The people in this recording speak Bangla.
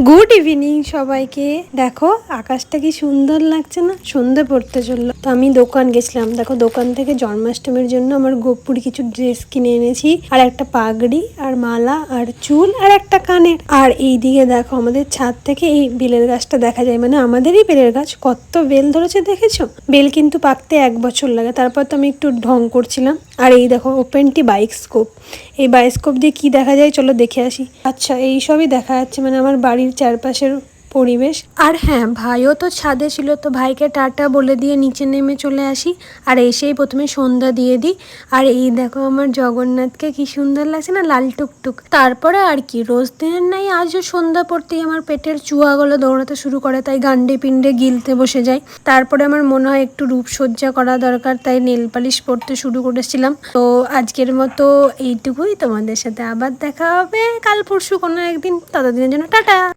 গুড ইভিনিং সবাইকে। দেখো আকাশটা কি সুন্দর লাগছে না? সন্ধে পড়তে চললো, তো আমি দোকান গেছিলাম। দেখো দোকান থেকে জন্মাষ্টমীর জন্য আমার গোপুরি কিছু ড্রেস কিনে এনেছি, আর একটা পাগড়ি আর মালা আর চুল আর একটা কানের। আর এই দিকে দেখো আমাদের ছাদ থেকে এই বেলের গাছটা দেখা যায়, মানে আমাদেরই বেলের গাছ। কত বেল ধরেছে দেখেছো? বেল কিন্তু পাকতে 1 বছর লাগে। তারপর তো আমি একটু ঢং করছিলাম। আর এই দেখো ওপেনটি বাইস্কোপ, এই বাইস্কোপ দিয়ে কি দেখা যায় চলো দেখে আসি। আচ্ছা এই সবই দেখা যাচ্ছে, মানে আমার বাড়ির চারপাশের পরিবেশ। আর হ্যাঁ, ভাইও তো ছাদে ছিল, তো ভাইকে টাটা বলে দিয়ে নিচে নেমে চলে আসি। আর এসেই প্রথমে সন্ধ্যা দিয়ে দিই। আর এই দেখো আমার জগন্নাথকে কি সুন্দর লাগছে না, লাল টুকটুক। তারপরে আর কি, রোজ দিনের নাই আজও সন্ধ্যা পড়তেই আমার পেটের চুয়াগুলো দৌড়াতে শুরু করে, তাই গান্ডে পিণ্ডে গিলতে বসে যাই। তারপরে আমার মনে হয় একটু রূপসজ্জা করা দরকার, তাই নেল পালিশ পরতে শুরু করেছিলাম। তো আজকের মতো এইটুকুই, তোমাদের সাথে আবার দেখা হবে কাল পরশু কোনো একদিন। ততদিনের জন্য টাটা।